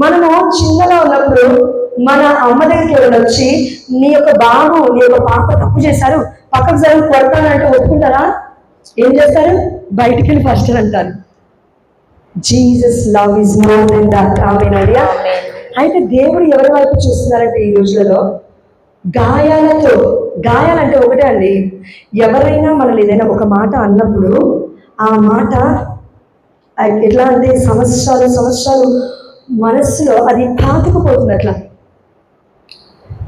మనము చిన్నగా ఉన్నప్పుడు మన అమ్మ దగ్గరికి ఎవరు వచ్చి నీ యొక్క బాబు నీ యొక్క పాప తప్పు చేశారు, పక్కకు జరుగు కొడతానంటే ఒప్పుకుంటారా? ఏం చేస్తారు? బయటికి వెళ్ళి ఫస్ట్ అంటారు. Jesus love is more than that. Amen అండి. అయితే దేవుడు ఎవరి వైపు చూస్తున్నారంటే ఈ రోజులలో గాయాలంటే ఒకటే అండి, ఎవరైనా మనల్ని ఏదైనా ఒక మాట అన్నప్పుడు ఆ మాట ఎట్లా అంటే సంవత్సరాలు మనస్సులో అది పాతుకుపోతుంది. అట్లా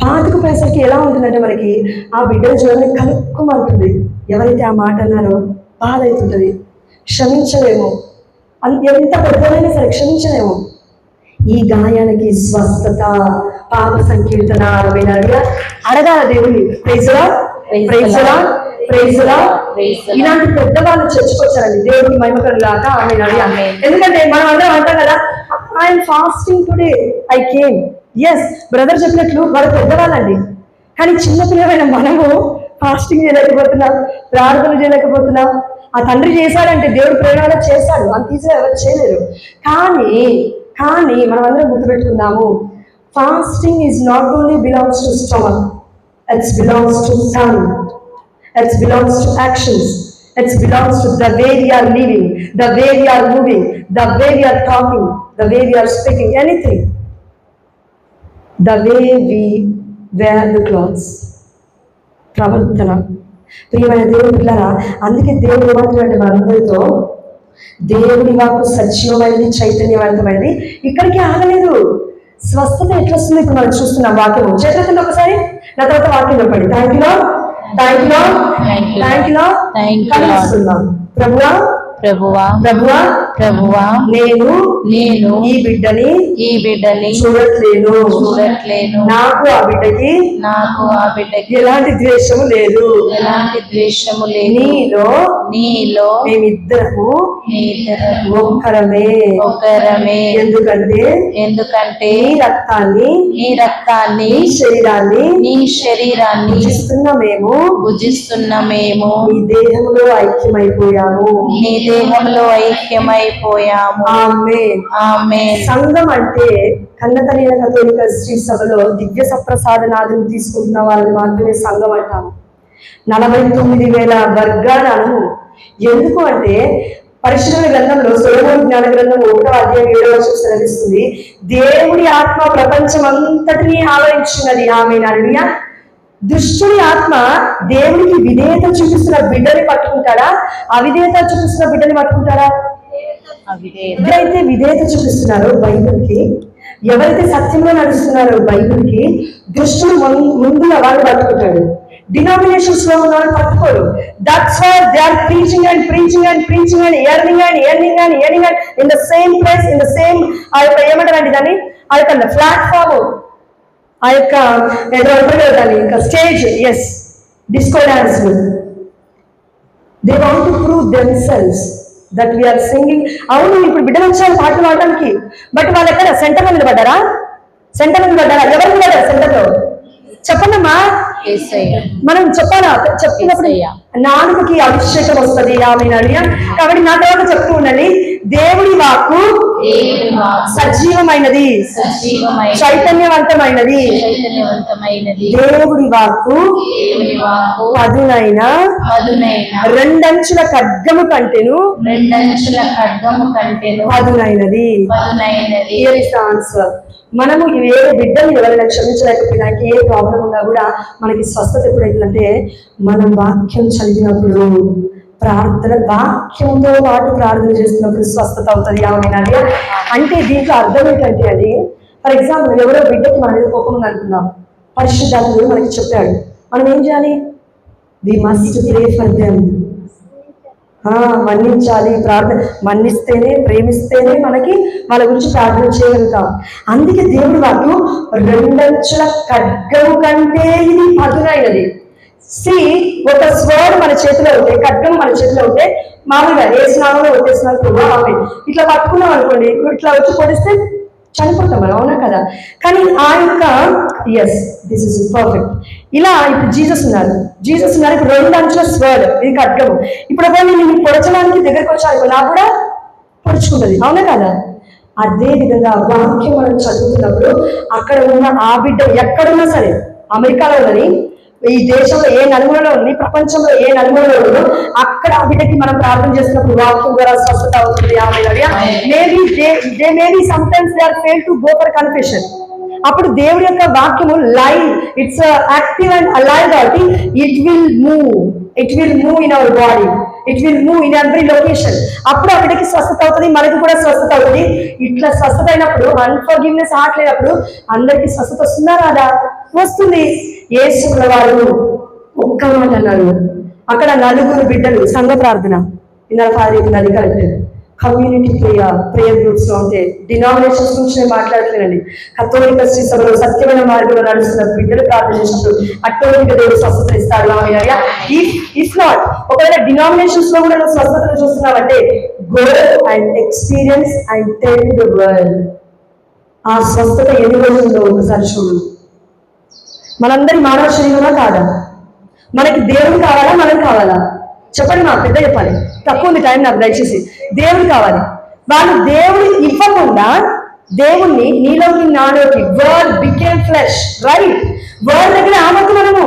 పాతుకుపోయేసరికి ఎలా ఉంటుందంటే మనకి ఆ బిడ్డల చూడని కలుక్కుమంటుంది. ఎవరైతే ఆ మాట అన్నారో బాధ అవుతుంటుంది, క్షమించలేము, ఎంత పెద్దదైనా సరే క్షమించలేము. ఈ గాయానికి స్వస్థత, పాప సంకీర్తన అడగాల దేవుని. ఇలాంటి పెద్దవాళ్ళు చర్చకొచ్చారండి, దేవుడికి మహిమకరంలాగా ఆమె అడిగాను. ఎందుకంటే మనం అందరం అంటాం కదా, I'm fasting today, I came. Yes, brother చెప్పినట్లు వారు పెద్దవాళ్ళండి. కానీ చిన్నపిల్లమైన మనము ఫాస్టింగ్ చేయలేకపోతున్నాం, ప్రార్థన చేయలేకపోతున్నాం. ఆ తండ్రి చేశాడంటే దేవుడు ప్రేరణ చేశాడు, అంత ఈజీగా ఎవరు చేయలేరు. కానీ మనం అందరం గుర్తుపెట్టుకుందాము, fasting is not only belongs to stomach, it's belongs to tongue, it's belongs to actions, it's belongs to the way we are living, the way we are moving, the way we are talking, the way we are speaking, anything, the way we wear the clothes. ప్రవర్తన. ప్రియమైన దేవుని పిల్లరా, అందుకే దేవుడు ఏమంటున్నాడు మనందరితో, దేవుడి వాక్కు సజీవమైనది, చైతన్యవంతమైనది. ఇక్కడికి ఆగలేదు. స్వస్థత ఎట్లా వస్తుంది ఇప్పుడు మనం చూస్తున్నాం. వాక్యం చేతులు ఒకసారి, నా తర్వాత వాక్యం చెప్పండి. థ్యాంక్ యూ కలుస్తున్నాం. ప్రభువా నేను ఈ బిడ్డని చూడట్లేను, నాకు ఆ బిడ్డకి ఎలాంటి ద్వేషము లేదు. నీలో మేమిద్దరము ఒక్కరమే. ఎందుకంటే నీ రక్తాన్ని నీ శరీరాన్ని భుజిస్తున్న మేము నీ దేహంలో ఐక్యమైపోయాము. ఆమేన్. సంఘం అంటే కన్నతల్లి కథోలిక శ్రీ సభలో దివ్య సప్రసాదనాదులు తీసుకుంటున్న వాళ్ళని మాత్రమే సంఘం అంటాము. 49,000 వర్గాలను. ఎందుకు అంటే పరిశుద్ధ గ్రంథంలో సొలొమోను జ్ఞాన గ్రంథం 1వ అధ్యాయం 7వ వచనం సెలవిస్తుంది, దేవుడి ఆత్మ ప్రపంచం అంతటినీ ఆవరించినది. ఆమేన్ హల్లెలూయా. దుష్టుడి ఆత్మ దేవుడికి విధేయత చూపిస్తున్న బిడ్డని పట్టుకుంటాడా, అవిధేయత చూపిస్తున్న బిడ్డని పట్టుకుంటాడా? ఎవరైతే విధేయత చూపిస్తున్నారో బైబిల్కి, ఎవరైతే సత్యంలో నడుస్తున్నారో బైబిల్కి, దుష్టుడు ముందుగా వాళ్ళు పట్టుకుంటాడు. డినామినేషన్స్ లో ఉన్న వాళ్ళు పట్టుకోరు. That's why they are preaching and earning in the same place, in the same ఆ యొక్క ఏమంటారండి దాన్ని, ఆ యొక్క ప్లాట్ఫామ్, ఆ యొక్క ఏదో అంటారు కదా దాన్ని, ఇంకా stage. Yes, disco dance. They want to prove themselves that we're singing. అవును, ఇప్పుడు బిడ్డలు వచ్చారు పాటలు పాడడానికి, బట్ వాళ్ళు ఎక్కడ సెంటర్ మీద పడ్డారా? ఎవరు పడ్డారా సెంటర్లో? చెప్పండమ్మా. మనం చెప్పినప్పుడు నాలుగుకి అభిషేకం వస్తుంది. ఆమెను అడిగా కాబట్టి నా తర్వాత చెప్తూ ఉండండి, దేవుడి వాక్కు సజీవమైనది, చైతన్యవంతమైనది. దేవుడి వాక్కు పదునైన 2 అంచుల ఖడ్గము కంటేను పదునైనది. మనము వేరే బిడ్డలు ఎవరైనా క్షమించలేకపోయినా, ఏ ప్రాబ్లం ఉన్నా కూడా మనకి స్వస్థత ఎప్పుడైతుందంటే మనం వాక్యం చదివినప్పుడు, ప్రార్థన వాక్యంతో పాటు ప్రార్థన చేస్తున్నప్పుడు స్వస్థత అవుతుంది. ఆమెనాలి అంటే దీంట్లో అర్థం ఏంటంటే, అది ఫర్ ఎగ్జాంపుల్ ఎవరో బిడ్డకి మన మీద కోపం ఉంది అనుకున్నాం, పరిశుద్ధాత్ముడు మనకి చెప్పాడు, మనం ఏం చేయాలి? We must pray for them. మన్నించాలి. ప్రార్థన మన్నిస్తేనే, ప్రేమిస్తేనే మనకి వాళ్ళ గురించి ప్రార్థన చేయగలుగుతాం. అందుకే దేవుడి వాక్కు 2 అంచుల ఖడ్గము కంటే ఇది పదునైనది. ఒక స్వర్డ్ మన చేతిలో ఉంటే, ఖడ్గం మన చేతిలో ఉంటే, మామూలుగా వేసినామో కొట్టేసినామో ఆమె ఇట్లా పట్టుకున్నాం అనుకోండి, ఇట్లా వచ్చి కొడిస్తే చనిపోతాం మనం, అవునా కదా? కానీ ఆ యొక్క ఎస్, దిస్ ఇస్ పర్ఫెక్ట్. ఇలా ఇప్పుడు జీసస్ ఉన్నారు. ఇప్పుడు 2 అంచుల స్వర్డ్, ఇది ఖడ్గము. ఇప్పుడు ఒకవేళ నేను పొడచడానికి దగ్గరకు వచ్చాను, నాకు కూడా పొడుచుకుంటుంది, అవునా కదా? అదే విధంగా వాక్యం మనం చదువుతున్నప్పుడు అక్కడ ఉన్న ఆ బిడ్డ ఎక్కడున్నా సరే, అమెరికాలో ఉన్నది, ఈ దేశంలో ఏ నలుమూలలో ఉంది, ప్రపంచంలో ఏ నలుమూలలో ఉందో అక్కడ ఆ బిడ్డకి మనం ప్రార్థన చేస్తున్నప్పుడు వాక్యం ద్వారా స్వస్థత అవుతుంది. Maybe sometimes they are fail to go for confession. అప్పుడు దేవుడి యొక్క వాక్యము live, it's active and alive కాబట్టి it will move in our body, it will move in every location. అప్పుడు అక్కడికి స్వస్థత అవుతుంది, మనకి కూడా స్వస్థత అవుతుంది. ఇట్లా స్వస్థత అయినప్పుడు, అన్ఫర్గివ్నెస్ ఆటలేనప్పుడు అందరికి స్వస్థత వస్తుందా రాదా? వస్తుంది. యేసు వారు ఒక్క మాట అన్నారు. అక్కడ 9 బిడ్డలు సంఘ ప్రార్థన ఇందాక అది కరెక్ట్. కమ్యూనిటీ ప్రేయర్ గ్రూప్స్ లో ఉంటే, డినామినేషన్స్ నుంచి నేను మాట్లాడలేనండి. కథోలిక శ్రీ సభలో సత్యమైన మార్గంలో నడుస్తున్న బిడ్డలు ప్రార్థన చేసినప్పుడు అట్టోలిక దేవుడు స్వస్థత ఇస్తాడు. ఇఫ్ నాట్, ఒకవేళ డినామినేషన్స్ లో కూడా నువ్వు స్వస్థతను చూస్తున్నావంటే go and experience and tell the world. ఆ స్వస్థత ఎన్ని రోజుల్లో ఒకసారి చూడు. మనందరి మానవ శరీరమా కాదా? మనకి దేవుడు కావాలా, మనం కావాలా? చెప్పండి, మా పెద్ద చెప్పాలి. తక్కువ ఉంది టైం నాకు, దయచేసి. దేవుడు కావాలి. వాళ్ళు దేవుడు ఇవ్వకుండా దేవుణ్ణి నీలోకి నాలోకి, word became flesh, right? Word దగ్గర ఆమకు మనము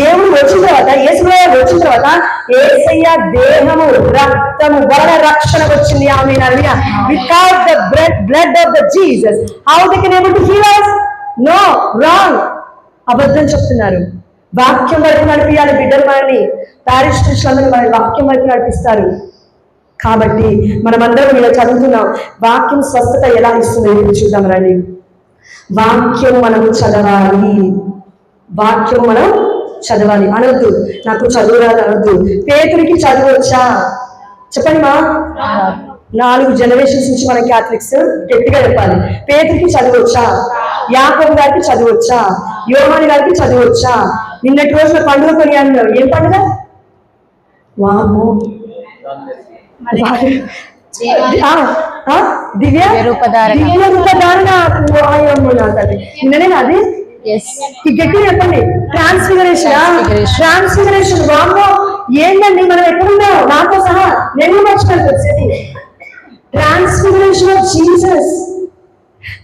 దేవుడు వచ్చిన తర్వాత, యేసుప్రభువు వచ్చిన తర్వాత యేసయ్య దేహము రక్తము వలన రక్షణ వచ్చింది. ఆమేన్. Without the blood of the Jesus how they can able to heal us? No, wrong. అబద్ధం చెప్తున్నారు. వాక్యం వైపు నడిపియాలి బిడ్డలు. మనల్ని ప్యారిష్ క్రిస్టియన్లు మన వాక్యం వైపు నడిపిస్తారు. కాబట్టి మనమందరం ఇలా చదువుతున్నాం. వాక్యం స్వస్థత ఎలా ఇస్తుందో చూద్దాం రండి. వాక్యం మనం చదవాలి. వాక్యం మనం చదవాలి. అనొద్దు నాకు చదువు రాదు అనొద్దు. పేతురికి చదువు వచ్చా? చెప్పండి మా. 4 జనరేషన్స్ నుంచి మన క్యాథలిక్స్ గట్టిగా చెప్పాలి. పేతురికి చదువు వచ్చా? యాకోబు గారికి చదువు వచ్చా? యోహాను గారికి చదువు వచ్చా? నిన్నటి రోజున పండుగ కొని అన్నారు. ఏం పండుగ? వాము దివ్య రూపధారణ. నిన్ననే అది గట్టిగా చెప్పండి. ట్రాన్స్ఫిగరేషన్. వాము ఏంటండి? మనం ఎక్కడున్నాం? నాతో సహా నేను మర్చిపోయాను వచ్చేది. Transfiguration of Jesus.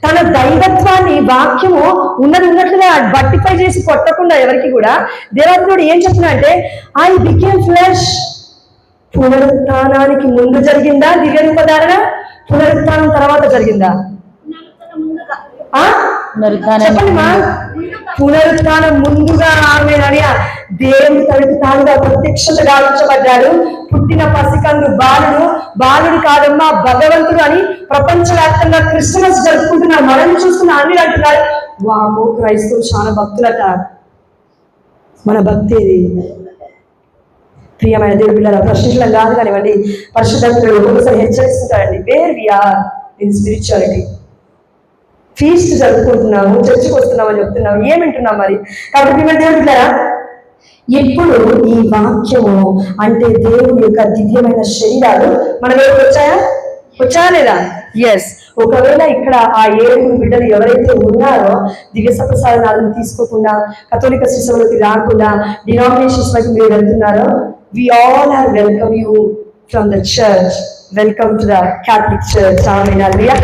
తన దైవత్వాన్ని వాక్యము ఉన్నట్లుగా బట్టిఫై చేసి కొట్టకుండా ఎవరికి కూడా దేవత్వుడు ఏం చెప్తున్నా అంటే ఐ బికేమ్ ఫ్లెష్. పునరుత్థానానికి ముందు జరిగిందా దివ్య రూపధారణ? పునరుత్థానం తర్వాత జరిగిందా? చెప్పండి మా. పునరుత్థానం ముందుగా ఆమె అడియా దేవుడు తనకు తానుగా ప్రత్యక్షత గావించబడ్డాడు. పుట్టిన పసికందు బాలుడు కాదమ్మా భగవంతుడు అని ప్రపంచవ్యాప్తంగా క్రిస్మస్ జరుపుకుంటున్నారు. మనం చూస్తున్న అన్ని అంటున్నారు వామో క్రైస్తవులు చాలా భక్తులట. మన భక్తి ఇది. ప్రియమైన దేవుడి పిల్లల ప్రశ్నించడం కాదు కానివ్వండి, పరిశుద్ధంగా ఒకసారి హెచ్చరిస్తుంటారండి. Where we are in spirituality. Feast జరుపుకుంటున్నాము, చర్చికి వస్తున్నామని చెప్తున్నాము, ఏమింటున్నాం మరి? కాబట్టి ప్రియమైన దేవుడి పిల్లరా, ఎప్పుడు ఈ వాక్యము అంటే దేవుని యొక్క దివ్యమైన శరీరాలు మన దగ్గరకు వచ్చాయా లేదా? ఎస్. ఒకవేళ ఇక్కడ ఆ 7 బిడ్డలు ఎవరైతే ఉన్నారో దివ్య సప్రసాదనాలను తీసుకోకుండా, కథోలిక శిశువులకి రాకుండా, డినామినేషన్స్ వైపు మీరు వెళ్తున్నారో, we all are welcome you from the church. Welcome to the Catholic Church. Amen. Hallelujah.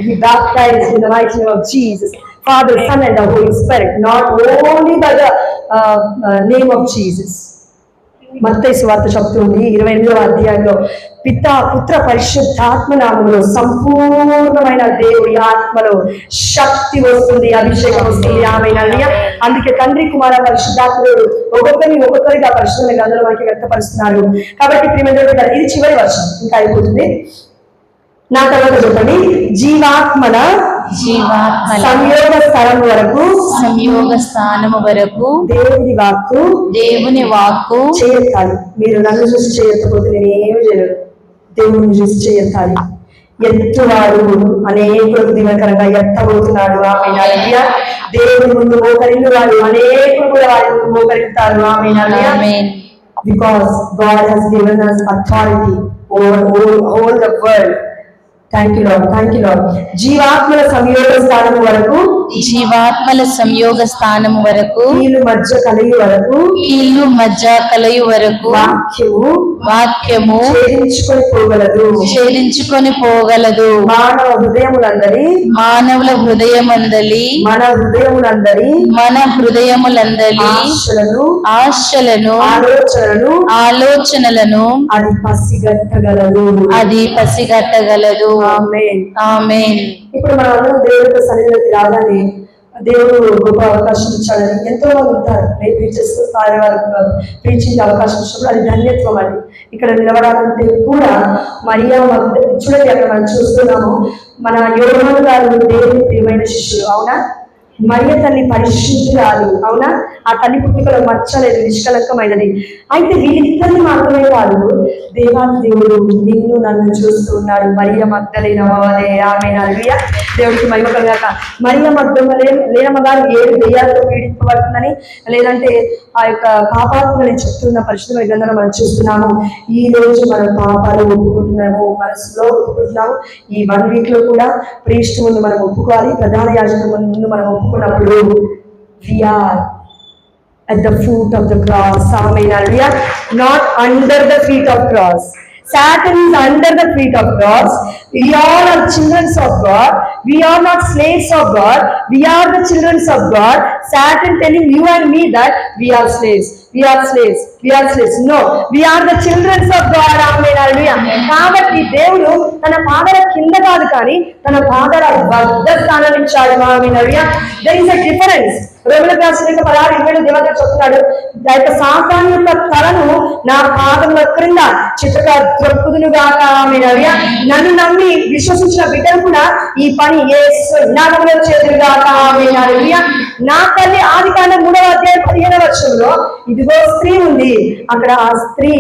Be baptized in the mighty name of Jesus, Father, Son, and the Holy Spirit. Not only by the name of Jesus. మత్తయి సువార్త చెప్తుంది 28వ అధ్యాయంలో పితా పుత్ర పరిశుద్ధాత్మ నామములో సంపూర్ణమైన దేవుడి ఆత్మలో శక్తి వస్తుంది, అభిషేకం వస్తుంది. ఆమేన్. అందుకే తండ్రి కుమార పరిశుద్ధాత్ముడు ఒక్కొక్కరిగా పరిశుద్ధమైన గ్రంథంలో మనకి వ్యక్తపరుస్తున్నారు. కాబట్టి ప్రియమైన ఇది చివరి వర్షం, ఇంకా అయిపోతుంది. నా తర్వాత చెప్పండి. జీవాత్మల సంయోగ స్థానము వరకు దేవుని వాక్కు చేయెత్తాలి. మీరు నన్ను చూసి చేయకపోతే నేను ఏమి చేయలేదు. దేవుని చూసి చేయెత్తాలి. ఎత్తువాడు అనేకులకు దినకరంగా ఎత్తబోతున్నాడు. ఆమేన్. దేవుని ముందు మోకరిల్లు వాడు అనేకులు కూడా వారి ముందు మోకరిస్తారు. ఆమేన్. Because God has given us authority over all the world. Thank you lord, thank you lord. జీవాత్మల సంయోగ స్థానం వరకు, జీవాత్మల సంయోగ స్థానము వరకు, కీలు మధ్య కలయి వరకు, కీళ్ళు మధ్య కలయి వరకు వాక్యము ఛేదించుకొని పోగలదు, ఛేదించుకొని పోగలదు. మానవ హృదయములందరి, మానవుల హృదయమందలి, మన హృదయములందలి ఆశలను ఆలోచనలను అది పసిగట్టగలదు, ఆమేన్. ఆమేన్. ఇప్పుడు మనం అందరం దేవుడి సన్నిధిలోకి రాగానే దేవుడు గొప్ప అవకాశం ఇచ్చాడని ఎంతో మంది ఉంటారు. టీచర్స్ ప్రీచింగ్ అవకాశం ఇచ్చినప్పుడు అది ధన్యత్వం అండి. ఇక్కడ నిలబడాలంటే కూడా మరియా చూడండి, అక్కడ మనం చూస్తున్నాము మన యోహాను గారు దేవుని ప్రియమైన శిష్యులు, అవునా? మరియ తల్లి పరిశుద్ధురాలు, అవునా? ఆ తల్లి పుట్టుకలో మచ్చలేదు, నిష్కలంకమైనది. అయితే వీళ్ళిద్దరిని మాత్రమే కాదు, దేవాది దేవుడు నిన్ను నన్ను చూస్తూ ఉన్నాడు. మరియ మగ్దలేన వలె, ఆమేన్, హల్లెలూయా, దేవుడికి మహిమ కలుగాక. మరియ మగ్దలేనమ్మ గారు 7 దెయ్యాలతో పీడింపబడుతుందని, లేదంటే ఆ యొక్క పాపాత్మని చెప్తున్న పరిశుద్ధ గ్రంథంలో మనం చూస్తున్నాము. ఈ రోజు మనం పాపాలు ఒప్పుకుంటున్నాము, మనసులో ఒప్పుకుంటున్నాము. ఈ 1 వీక్ లో కూడా ప్రీస్ట్ ముందు మనం ఒప్పుకోవాలి, ప్రధాన యాజకుల ముందు మనం ఒప్పుకున్నప్పుడు we are at the foot of the cross, amen, hallelujah, not under the feet of cross. Satan is under the feet of cross. We all are children of God. We are not slaves of God. We are the children of God. Satan telling you and me that we are slaves. We are slaves. We are slaves. No, we are the children of God. Amen, hallelujah. కాబట్టి దేవుడు తన పాదల కింద కాదు కానీ తన పాదల వద్ద స్థానం ఇచ్చాడు. ఆమేన్, హల్లెలూయా. There is a difference. రోమిలకు రాసిన 16:20 దేవత చెప్తున్నాడు, ఆ యొక్క సాతాను యొక్క తలను నా పాదముల క్రింద చిత్తగా త్రొక్కుదునుగాక. ఆమేన్, హల్లెలూయా. నన్ను నమ్మి విశ్వసించిన బిడ్డలు కూడా ఈ పని యేసు నామములో చేదురుగాక. ఆమేన్, హల్లెలూయా. నా తల్లి ఆదికాండం 3:15 ఇదిగో స్త్రీ ఉంది, అక్కడ ఆ స్త్రీ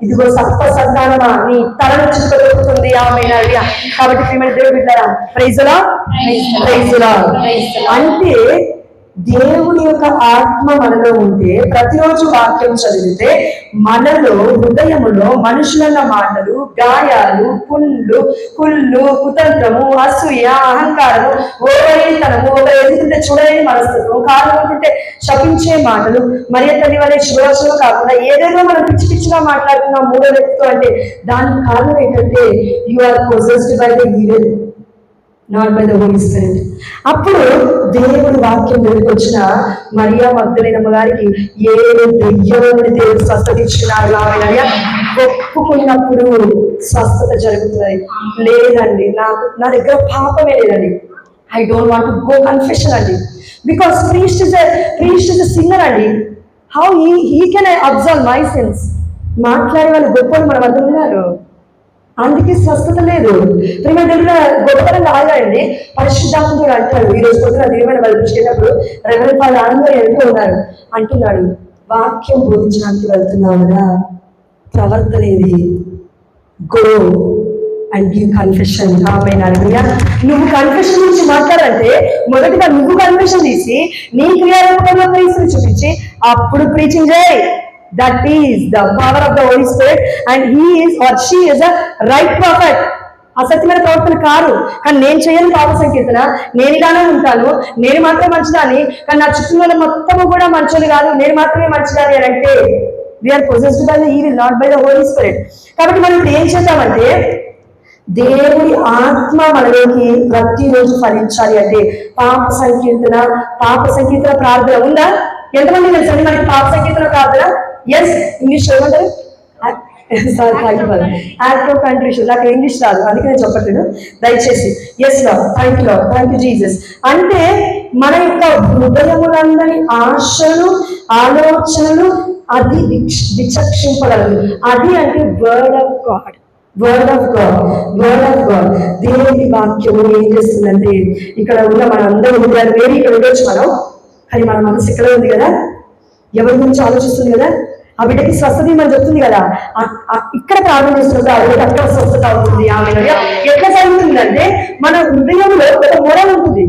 ఇదిగో సర్ప సంతానమా నీ తలను చిత్తగొట్టుతుంది. ఆమేన్, హల్లెలూయా. కాబట్టి ప్రియమైన దేవుని బిడ్డలారా, praise the Lord, praise the Lord. అంటే దేవుని యొక్క ఆత్మ మనలో ఉంటే, ప్రతిరోజు వాక్యం చదివితే మనలో హృదయములో మనుషులన్న మాటలు, గాయాలు, కుళ్ళు, కుతంత్రము, అసూయ, అహంకారము, ఓవరీతనము, ఒక ఎదుగుతుంటే చూడలేని మనస్తత్వం, కారణకుంటే శపించే మాటలు, మరియ తల్లి వలె శుభవచనం కాకుండా ఏదేదో మనం పిచ్చి పిచ్చిగా మాట్లాడుతున్నాం మూడో వ్యక్తితో అంటే దానికి కారణం ఏంటంటే you are possessed by the evil, not by the Holy Spirit. అప్పుడు దేవుడు వాక్యం వచ్చిన మరియా మగ్దలేనమ్మ గారికి 7 దెయ్యములు దేవుడు స్వస్థత ఇచ్చినాడు. ఒప్పుకున్నప్పుడు స్వస్థత జరుగుతున్నది. లేదండి, నా దగ్గర పాపమే లేదండి, I don't want to go confession అండి, because priest is a sinner అండి. How he can I observe my sins? మాట్లాడే వాళ్ళు గొప్పలు మన వద్ద ఉన్నారు, అందుకే స్వస్థత లేదు. ప్రేమ దగ్గర గొప్పతనంగా ఆగాడండి. పరిశుద్ధాత్ముడు అంటాడు, ఈ రోజు పొద్దున దేవుని వాళ్ళు చూసినప్పుడు రెవరెండ్ ఫాదర్ ఆనందం ఎంతో ఉన్నారు, అంటున్నాడు, వాక్యం బోధించడానికి వెళ్తున్నావు కదా, ప్రవర్తన ఏది? Go and give confession. ఆమేన్, హల్లెలూయా. నువ్వు కన్ఫెషన్ గురించి మాట్లాడంటే మొదటిగా నువ్వు కన్ఫెషన్ తీసి నీ క్రియారూపంలో ప్రీతిని చూపించి అప్పుడు ప్రీచింగ్ చేయి. That is the power of the Holy Spirit, and he is or she is a right prophet. అసత్యమైన ప్రవర్తన కాదు, కానీ నేను చేయని పాప సంకీర్తన, నేను ఇలానే ఉంటాను, నేను మాత్రం మంచిదాన్ని, కానీ నా చుట్టూ మొత్తము కూడా మంచోళ్ళు కాదు, నేను మాత్రమే మంచిదాన్ని అని అంటే we're possessed by the evil, not by the Holy Spirit. కాబట్టి మనం ఇప్పుడు ఏం చేద్దామంటే దేవుడి ఆత్మ మనలోకి ప్రతిరోజు ఫలించాలి అంటే పాప సంకీర్తన ప్రార్థన ఉందా? ఎంతమంది తెలుసండి మనకి పాప సంకీర్తన ప్రార్థన? ఎస్, ఇంగ్లీష్ ఏమంటారు? Act of contrition. నాకు ఇంగ్లీష్ రాదు, అందుకే నేను చెప్పట్లేదు, దయచేసి. Yes lord, thank you lord, thank you Jesus. అంటే మన యొక్క హృదయములందరి ఆశలు, ఆలోచనలు అది విచక్షింపగలదు. అది అంటే word of God, word of God, word of God. దేవుని వాక్యము ఏం చేస్తుందంటే, ఇక్కడ ఉన్న మన అందరూ హృదయాలు వేరే ఇక్కడ ఉండొచ్చు మనం, కానీ మన మనసు ఇక్కడ ఉంది కదా, ఎవరి గురించి ఆలోచిస్తుంది కదా, ఆ బిడ్డకి స్వస్థత మనం చెప్తుంది కదా, ఇక్కడ ప్రార్థన చేస్తున్నప్పుడు ఆ బిడ్డ అక్కడ స్వస్థత అవుతుంది. ఆమె ఎట్లా జరుగుతుందంటే మన హృదయంలో ఒక మొరల్ ఉంటుంది,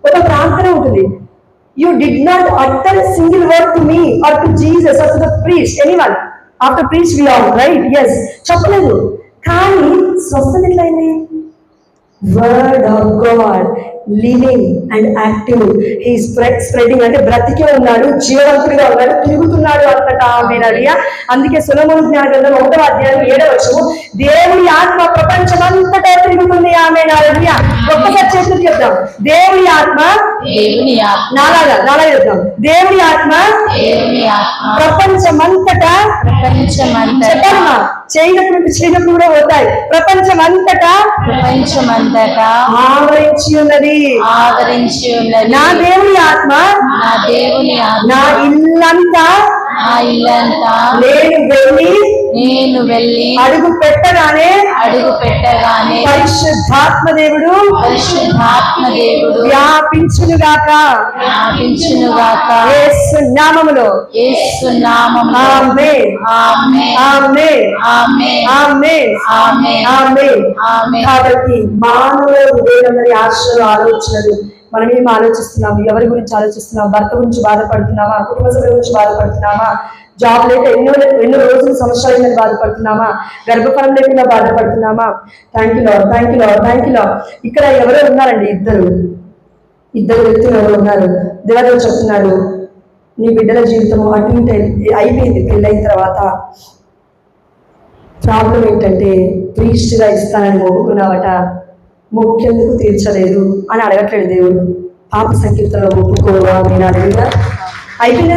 ఒక ప్రార్థన ఉంటుంది. You did not utter single word to me or to Jesus or to the priest, anyone after priest we are right, yes చెప్పలేదు, కానీ స్వస్థత ఎట్లయింది? Word of God living and active. He spreading అంటే బ్రతికే ఉన్నాడు, జీవవంతుడిగా ఉన్నాడు, తిరుగుతున్నాడు అంతటా. ఆమేనయ్యా. అందుకే సొలొమోను జ్ఞాన గ్రంథం 1వ అధ్యాయం 7వ వచనం, దేవుని ఆత్మ ప్రపంచమంతటా తిరుగుతుంది. ఆమేనయ్యా. ఒక్కసారి చేతులు చెప్దాం, దేవుని ఆత్మ నాలాగా చెప్దాం, దేవుని ఆత్మ ప్రపంచమంతటా చెప్పమ్మా, చేయనప్పుడు కూడా పోతాయి. ప్రపంచమంతటా ఆవరించి ఉన్నది. నా దేవుని ఆత్మ నా ఇల్లంతా నేను వెళ్ళి అడుగు పెట్టగానే పరిశుద్ధాత్మ దేవుడు వ్యాపించునుగాక. యేసు నామములో ఆమేన్ ఆమేన్ ఆమేన్ ఆమేన్. కాబట్టి మానవ హృదయంలోని ఆశలు, ఆలోచనలు మనం ఏం ఆలోచిస్తున్నాము? ఎవరి గురించి ఆలోచిస్తున్నాం? భర్త గురించి బాధపడుతున్నామా? కుటుంబ సభ్యుల గురించి బాధపడుతున్నామా? జాబ్ లేక ఎన్నో రోజులు, సంవత్సరాల మీద బాధపడుతున్నామా? గర్భఫలం లేకుండా బాధపడుతున్నామా? Thank you lord, thank you lord, thank you lord. ఇక్కడ ఎవరో ఉన్నారండి, ఇద్దరు వ్యక్తులు ఎవరు ఉన్నారు. దేవదేవుడు చెప్తున్నాడు, నీ బిడ్డల జీవితం అటు ఇటు అయిపోయింది. పెళ్ళైన తర్వాత ప్రాబ్లం ఏంటంటే ప్రీస్ట్గా ఇస్తానని మొక్కుకున్నావట, మొక్కేందుకు తీర్చలేదు అని అడగట్లేదు దేవుడు. పాప సంకీర్తనలో ఒప్పుకోవా నేను అడిగినా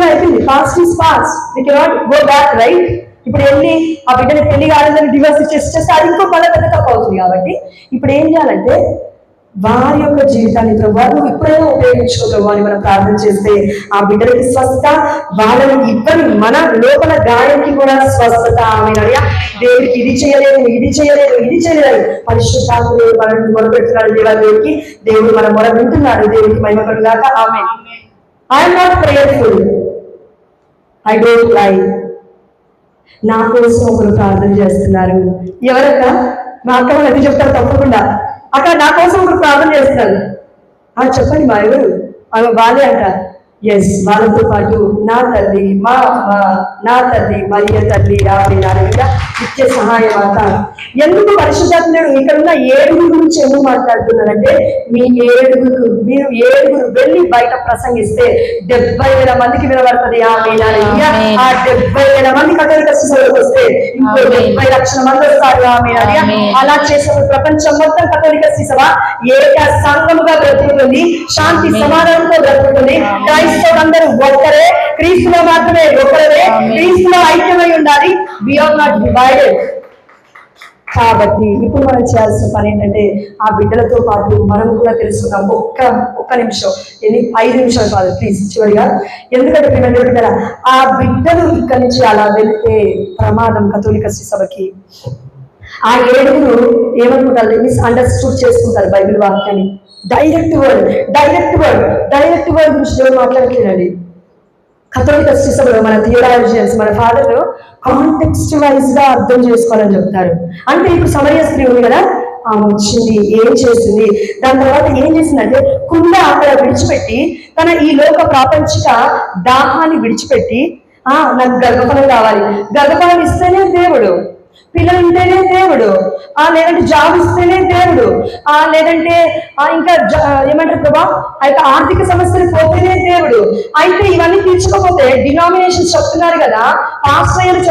అయిపోయింది. Past is past, we cannot go back, right? ఇప్పుడు వెళ్ళి ఆ బిడ్డని పెళ్లి కాలేదని డివోర్స్ ఇచ్చేస్తే అది ఇంకో మళ్ళీ పెద్ద తప్పు అవుతుంది. కాబట్టి ఇప్పుడు ఏం చేయాలంటే వారి యొక్క జీవితాన్ని ప్రభావం ఇప్పుడైనా ఉపయోగించుకోగలవు అని మనం ప్రార్థన చేస్తే ఆ బిడ్డలకి స్వస్థత, వాళ్ళని ఇవ్వని మన లోపల గాయానికి కూడా స్వస్థత. ఆమేనయ్యా. దేవుడికి ఇది చేయలేదు పరిశుద్ధాత్ముడు మనల్ని మొరపెడుతున్నాడు. దేవుడికి దేవుడు మన మొర వింటున్నాడు. దేవుడికి మహిమ కలుగుగాక. ఆమేన్. I'm not prayerful, I don't lie. నా కోసం ఒకరు ప్రార్థన చేస్తున్నారు. ఎవరక్క? మా అక్క వాళ్ళు అది చెప్తారు తప్పకుండా. అక్కడ నా కోసం ఒకరు ప్రార్థన చేస్తున్నారు. చెప్పండి మా ఎవరు? వాళ్ళే అంట. ఎస్, వాళ్ళతో పాటు నా తల్లి, మా అమ్మ, నా తల్లి మరియ తల్లి ఆవిడ నిత్య సహాయమాత. ఎందుకు పరిశుద్ధాత్ముడు ఇక్కడ ఉన్న 7 గురించి ఎందుకు మాట్లాడుతున్నారంటే, మీరు 7 వెళ్ళి బయట ప్రసంగిస్తే 70,000 మందికి వినబడుతుంది. ఆమేనయ్యా. ఆ 70,000 మంది కథోలిక శిశువులకు వస్తే ఇంకో 70 లక్షల మంది వస్తారు. ఆమేనయ్యా. అలా చేసిన ప్రపంచం మొత్తం కథోలిక శిశువ ఏక సంఘముగా బ్రతుకుతుంది, శాంతి సమాధానంతో బ్రతుకుతుంది. క్రైస్తవులందరూ ఒక్కరే, క్రీస్తులో మాత్రమే ఒక్కరే, క్రీస్తులో ఐక్యమై ఉండాలి. We are not divided. కాబట్టి ఇప్పుడు మనం చేయాల్సిన పని ఏంటంటే ఆ బిడ్డలతో పాటు మనం కూడా తెలుసుకున్నాం. ఒక్క నిమిషం, 5 నిమిషాలు కాదు ప్లీజ్, చివరిగా. ఎందుకంటే బిడ్డల ఆ బిడ్డలు ఇక్కడి నుంచి అలా వెళ్తే ప్రమాదం కథోలిక సభకి. ఆ 7 ఏమనుకుంటారు? మిస్అండర్స్టూడ్ చేసుకుంటారు బైబిల్ వాక్యాన్ని. డైరెక్ట్ వర్డ్ గురించి దేవుడు మాట్లాడుతున్నాడు. కథోలిక సభలో మన థియోలాజియన్స్, మన ఫాదర్లు కాంటెక్స్ట్ వైజ్ గా అర్థం చేసుకోవాలని చెప్తారు. అంటే ఇప్పుడు సమరయ స్త్రీ ఉంది కదా, ఆమె వచ్చింది, ఏం చేసింది, దాని తర్వాత ఏం చేసిందంటే కుండ అక్కడ విడిచిపెట్టి తన ఈ లోక ప్రాపంచిక దాహాన్ని విడిచిపెట్టి నాకు గర్భఫలం కావాలి, గర్భఫలం ఇస్తేనే దేవుడు, పిల్లలు ఉంటేనే దేవుడు, లేదంటే జాబ్ ఇస్తేనే దేవుడు, లేదంటే ఇంకా ఏమంటారు ప్రభా ఆ యొక్క ఆర్థిక సమస్యలు పోతేనే దేవుడు. అయితే ఇవన్నీ తీర్చుకోకపోతే డినామినేషన్ చెప్తున్నారు కదా, పాస్టర్లు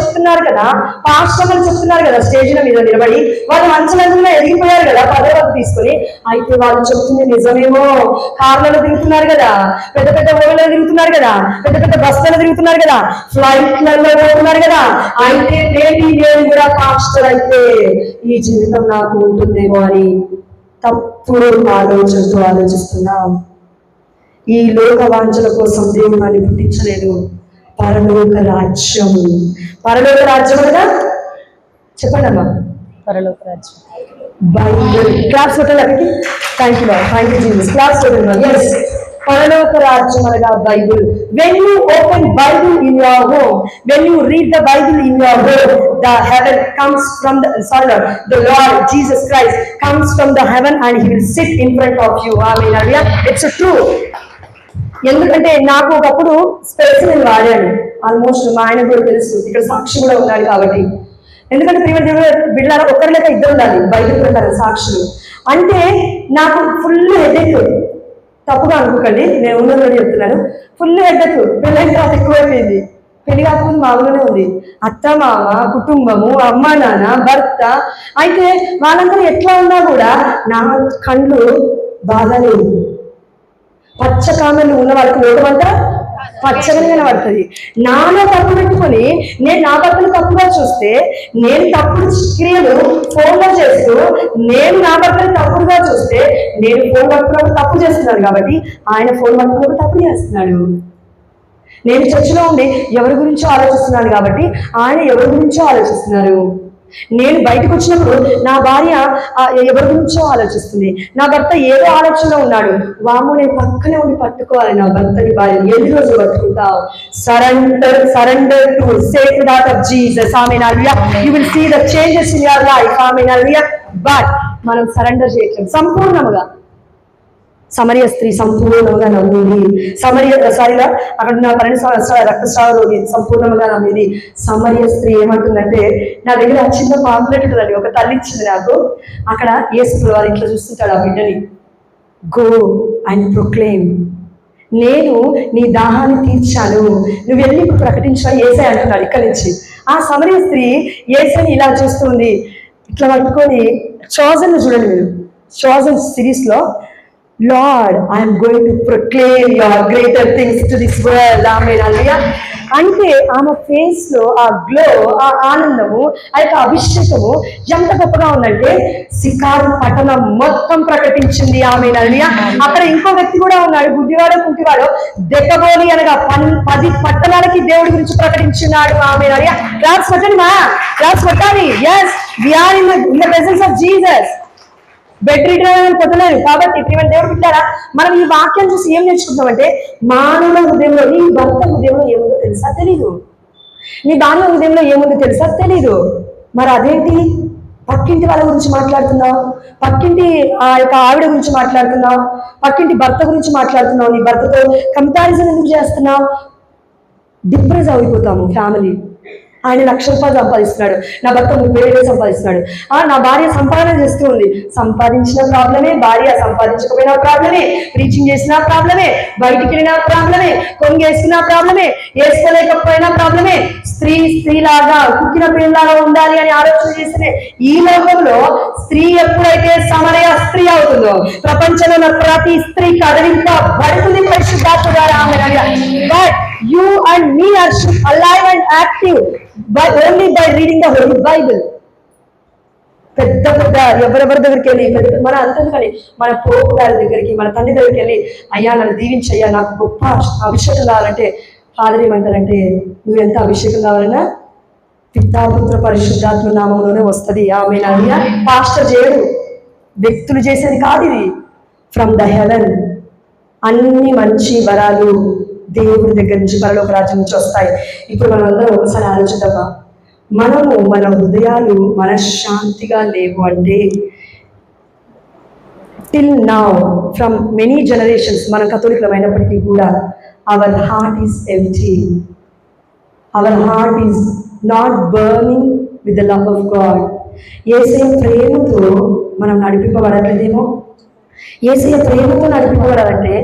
చెప్తున్నారు కదా స్టేజ్ల మీద నిలబడి వాళ్ళు అంచనంగా ఎదిగిపోయారు కదా పదవులకు తీసుకొని. అయితే వాళ్ళు చెప్తుంది నిజమేమో. కార్లలో తిరుగుతున్నారు కదా, పెద్ద పెద్ద ఓళ్ళలో తిరుగుతున్నారు కదా, పెద్ద పెద్ద బస్సులలో తిరుగుతున్నారు కదా, ఫ్లైట్లలో పోతున్నారు కదా. అయితే నేను కూడా పాస్టర్ అయితే ఈ జీవితం నాకు ఉంటుందేమో అని తప్పుడు ఆలోచనతో ఆలోచిస్తున్నాం. ఈ లోక వాంఛల కోసం దేవుడు మనల్ని పుట్టించలేదు. పరలోక రాజ్యం కదా, చెప్పండి అమ్మా. పరలోక రాజ్యం బైబిల్ క్లాస్ కొట్టాలి. Thank you Jesus. క్లాస్ కొట్టాలి. ఎస్, పరలోక రాజ్యం అనగా Bible. when you open Bible in your home, when you read the Bible in your home, the heaven comes from the Lord Jesus Christ comes from the heaven and he will sit in front of you. Amen. It's true. ఎందుకంటే నాకు ఒకప్పుడు space నేను వాడాను. Almost మా ఆయన కూడా తెలుసు, ఇక్కడ సాక్షి కూడా ఉన్నాడు కాబట్టి. ఎందుకంటే ప్రియమైన దేవుడు బిడ్డలారా, ఒకరి లేక 2 ఉండాలి బైబిల్ ప్రకారం సాక్షులు. అంటే నాకు ఫుల్ హెడేక్, తప్పుగా అనుకోకండి, నేను ఉన్నదని చెప్తున్నాను. ఫుల్ హెడేక్, పెళ్ళైన తర్వాత ఎక్కువైపోయింది. పెళ్లి కాకముందు మామూలుగానే ఉంది. అత్త మామ, కుటుంబము, అమ్మ నాన్న, భర్త. అయితే వాళ్ళందరూ ఎట్లా ఉన్నా కూడా నా కళ్ళు బాగా లేవు. పచ్చ కామెలు ఉన్న వాళ్ళకి లోకమంతా పచ్చగానే కనబడుతుంది. నాలో తప్పు పెట్టుకొని నేను నా భర్తను తప్పుగా చూస్తే, నేను తప్పుడు క్రియలు ఫోన్లో చేస్తూ నేను నా భర్తను తప్పుడుగా చూస్తే, నేను ఫోన్ పట్టుకున్నప్పుడు తప్పు చేస్తున్నాను కాబట్టి ఆయన ఫోన్ పట్టుకున్నప్పుడు తప్పు చేస్తున్నాడు. నేను చర్చిలో ఉండి ఎవరి గురించో ఆలోచిస్తున్నాను కాబట్టి ఆయన ఎవరి గురించో ఆలోచిస్తున్నారు. నేను బయటకు వచ్చినప్పుడు నా భార్య ఎవరి గురించో ఆలోచిస్తుంది, నా భర్త ఏదో ఆలోచనలో ఉన్నాడు. వాము నేను పక్కనే ఉండి పట్టుకోవాలి నా భర్తని, భార్యని. ఎన్ని రోజులు పట్టుకుంటావు? Surrender to save dot of Jesus. ఆమేన్ హల్లెలూయా. You will see the changes in your life. ఆమేన్ హల్లెలూయా. బట్ మనం సరెండర్ చేయట్లేదు సంపూర్ణముగా. సమరయ స్త్రీ సంపూర్ణంగా నమ్మింది. అక్కడ నా 12 సంవత్సరాల రక్తస్రావ రోగి సంపూర్ణంగా నమ్మింది. సమరయ స్త్రీ ఏమంటుందంటే, నా దగ్గర చిన్న పాంప్లెట్ ఉంటుందండి, ఒక తల్లి ఇచ్చింది నాకు. అక్కడ యేసు వారు ఇట్లా చూస్తుంటాడు ఆ బిడ్డని. గో అండ్ ప్రొక్లెయిమ్, నేను నీ దాహాన్ని తీర్చాను, నువ్వు వెళ్ళి ఇప్పుడు ప్రకటించని యేసయ్య అంటున్నాడు ఇక్కడి నుంచి. ఆ సమరయ స్త్రీ యేసయ్యని ఇలా చూస్తుంది, ఇట్లా పట్టుకొని. చోజన్ చూడండి మీరు, చోజన్ సిరీస్లో Lord, I am going to proclaim your greater things to this world. Amen. Hallelujah. అంటే ఆమె ఫేస్ లో ఆ గ్లో, ఆ ఆనందము, ఆ యొక్క అభిషేకము ఎంత గొప్పగా ఉందంటే సికారు పట్టణం మొత్తం ప్రకటించింది. Amen hallelujah. అక్కడ ఇంకో వ్యక్తి కూడా ఉన్నాడు, గుడ్డివాడో కుంటివాడో, దెక్కబోలి అనగా 10 పట్టణాలకి దేవుడి గురించి ప్రకటించున్నాడు. Amen hallelujah. క్లాప్స్ కొట్టండి మా, క్లాప్స్ కొట్టాలి. yes, we are in the presence of Jesus. Bed return కొట్టలేదు కాబట్టి ప్రియమైన దేవుడు బిడ్డారా, మనం ఈ వాక్యం చూసి ఏం నేర్చుకుంటామంటే, మానవ హృదయంలో, నీ భర్త హృదయంలో ఏముందో తెలుసా? తెలీదు. నీ భార్య హృదయంలో ఏముందో తెలుసా? తెలీదు. మరి అదేంటి? పక్కింటి వాళ్ళ గురించి మాట్లాడుతున్నావు, పక్కింటి ఆ యొక్క ఆవిడ గురించి మాట్లాడుతున్నావు, పక్కింటి భర్త గురించి మాట్లాడుతున్నావు, నీ భర్తతో కంపారిజన్ ఎందుకు చేస్తున్నావు? డిప్రెస్ అయిపోతాము ఫ్యామిలీ. ఆయన 1,00,000 రూపాయలు సంపాదిస్తున్నాడు, నా భర్త 30,000 సంపాదిస్తున్నాడు. నా భార్య సంపాదన చేస్తూ ఉంది, సంపాదించిన ప్రాబ్లమే, భార్య సంపాదించకపోయినా ప్రాబ్లమే, ప్రీచింగ్ చేసినా ప్రాబ్లమే, బయటికి వెళ్ళినా ప్రాబ్లమే, కొంగేసుకున్నా ప్రాబ్లమే, వేసుకోలేకపోయినా ప్రాబ్లమే. స్త్రీలాగా కుక్కిన పిల్లలాగా ఉండాలి అని ఆలోచన చేస్తేనే ఈ లోకంలో స్త్రీ ఎప్పుడైతే సమరయ స్త్రీ అవుతుందో, ప్రపంచంలో ఉన్న ప్రతి స్త్రీ కదిలింపబడుతుంది పరిశుద్ధాత్మ ద్వారా. But you and me are alive and active only by reading the Holy Bible. పెద్ద ఎవరెవరి దగ్గరికి వెళ్ళి, మన అంతేకాని మన పోపు గారి దగ్గరికి, మన తండ్రి దగ్గరికి వెళ్ళి, అయ్యా నన్ను దీవించయ్యా, నాకు గొప్ప అభిషేకం కావాలంటే ఫాదర్ ఏమంటారంటే, నువ్వు ఎంత అభిషేకం కావాలన్నా పితాపుత్ర పరిశుద్ధాత్మ నామంలోనే వస్తుంది. ఆమేన్ హల్లెలూయా. పాస్టర్ చేయడు, వ్యక్తులు చేసేది కాదు ఇది. ఫ్రమ్ ద హెవెన్ అన్ని మంచి వరాలు దేవుడి దగ్గర నుంచి, పరలోక రాజ్యం నుంచి వస్తాయి. ఇప్పుడు మనం అందరం ఒకసారి ఆలోచిద్దామా, మన హృదయాలు మనశ్శాంతిగా లేవు అంటే, till now from many generations మనం కథోలికమైనప్పటికీ కూడా our heart is empty, our heart is not burning with the love of God. యేసయ్య ప్రేమతో మనం నడిపింపబడట్లేదేమో. యేసయ్య ప్రేమతో నడిపింపబడాలంటే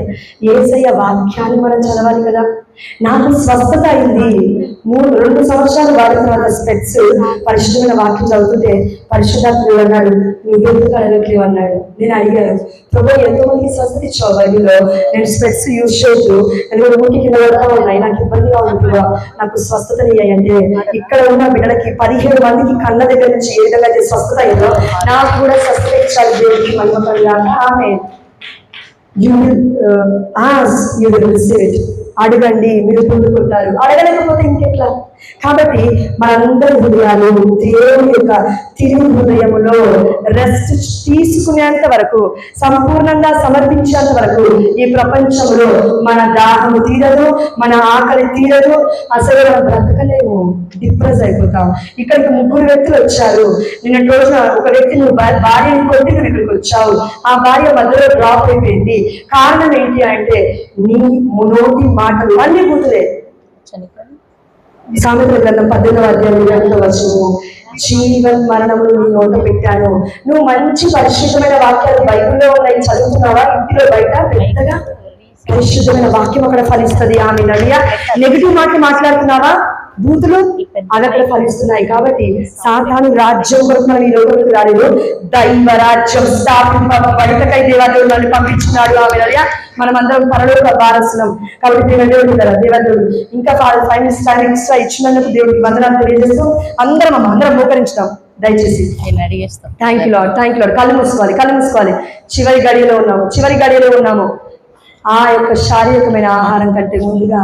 యేసయ్య వాక్యాన్ని మనం చదవాలి కదా. నాకు స్వస్థత అయింది, 2 సంవత్సరాలు వాడిన తర్వాత స్పెట్స్ పరిశుద్ధమైన వాక్యం చదువుతుంటే పరిశుద్ధాత్ముడు అన్నాడు, నువ్వెందుకు అడగట్లేవు అన్నాడు. నేను అడిగాను, ప్రభు ఎంతో మందికి స్వస్థత ఇచ్చావు బైబిల్లో, నేను స్పెట్స్ యూజ్ చేయొచ్చు, ఎందుకంటే ఊరికి కింద పడతా ఉన్నాయి, నాకు ఇబ్బందిగా ఉంది, నాకు స్వస్థతనియ్యాయి అంటే, ఇక్కడ ఉన్న బిడ్డలకి 17 మందికి కళ్ళ దగ్గర నుంచి ఏ విధంగా అయితే స్వస్థత అయిందో, నాకు కూడా స్వస్థత ఇచ్చాడు దేవుడికి మహిమ కలుగాక. ఆమేన్. You will ask, you will receive it. అడగండి మీరు పొందుకుంటారు, అడగలేకపోతే ఇంకెట్లా? కాబట్టి మనందరి హృదయాలు దేవుని యొక్క తిరుగు హృదయములో రెస్ట్ తీసుకునేంత వరకు, సంపూర్ణంగా సమర్పించేంత వరకు ఈ ప్రపంచంలో మన దాహము తీరదు, మన ఆకలి తీరదు, అసలు మనం బ్రతకలేము, డిప్రెస్ అయిపోతాం. ఇక్కడికి 3 వ్యక్తులు వచ్చారు. నిన్నటి రోజున ఒక వ్యక్తి నువ్వు భార్యని కొట్టి నువ్వు ఇక్కడికి వచ్చావు, ఆ భార్య మధ్యలో డ్రాప్ అయిపోయింది. కారణం ఏంటి అంటే నీ నోటి మాటలు అన్ని బూతులే. సామెతల గ్రంథం 18వ అధ్యాయం 2వ వచనము, జీవన్ మరణములు నీ నోట పెట్టాను. నువ్వు మంచి పరిశుద్ధమైన వాక్యాలు బైబిల్లో ఉన్నాయి, చదువుతున్నావా? ఇంటిలో బయట పెద్దగా పరిశుద్ధమైన వాక్యం అక్కడ ఫలిస్తుంది. ఆమె నడియా నెగిటివ్ మాటలు మాట్లాడుతున్నావా? బూతులు అవి అక్కడ ఫలిస్తున్నాయి. కాబట్టి సాతాను రాజ్యం కొరకు మనం ఈ లోకంలోకి రాలేదు, దైవ రాజ్యం స్థాపింపబడటకై దేవదేవుడు నన్ను పంపించినాడు. ఆమె నడియా మనం అందరం పరలోక వారసులం. కాబట్టి దేవదేవుడు కదా, దేవదేవుడు ఇంకా 5 minutes టైం ఎక్స్ట్రా ఇచ్చినందుకు దేవుడికి వందనాలు తెలియజేస్తూ అందరం మోకరించుతాం దయచేసి. Thank you lord, thank you lord. కళ్ళు మూసుకోవాలి. చివరి గడియలో ఉన్నాము. ఆ యొక్క శారీరకమైన ఆహారం కంటే ముందుగా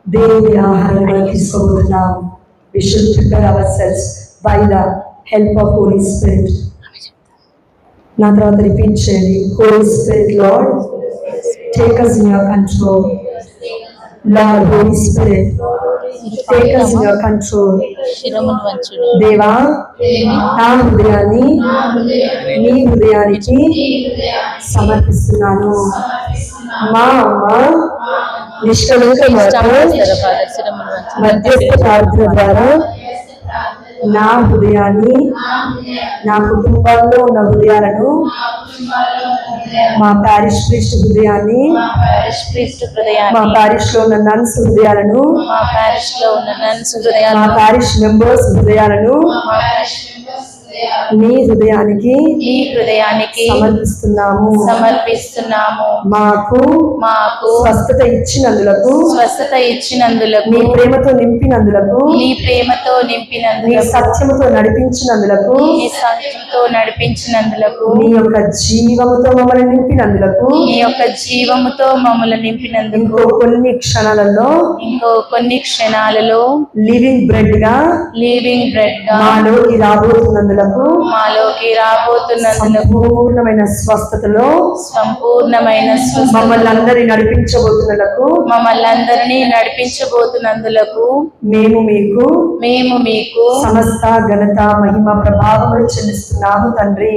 దేవుని ఆహారం తీసుకోబోతున్నాం. We should prepare ourselves by the help of Holy Spirit. నా తర్వాత రిపీట్ చేయండి. Holy Spirit, Lord, take us in your control. Lord, Holy Spirit, take us in your control. దేవా, నా హృదయాన్ని నీ హృదయానికి సమర్పిస్తున్నాను. మా అమ్మ నిష్కలంక మధ్యస్థ ప్రార్థన ద్వారా నా హృదయాన్ని, నా కుటుంబంలో ఉన్న హృదయాలను, మా పారిష్ ప్రీస్ట్ హృదయాన్ని, మా పారిష్ లో ఉన్న నన్స్ హృదయాలను, మా పారిష్ మెంబర్స్ హృదయాలను నీ హృదయానికి సమర్పిస్తున్నాము. మాకు స్వస్థత ఇచ్చినందులకు, నీ ప్రేమతో నింపినందులకు, నీ సత్యముతో నడిపించినందులకు, నీ యొక్క జీవముతో మమ్మల్ని నింపినందులకు, ఇంకో కొన్ని క్షణాలలో లివింగ్ బ్రెడ్ గా మాలోకి రాబోతున్నందులకు, సంపూర్ణమైన స్వస్థతలో మమ్మల్ని అందరినీ నడిపించబోతున్నందులకు మేము మీకు సమస్త ఘనత మహిమ ప్రభావములు చెల్లిస్తున్నాము తండ్రి.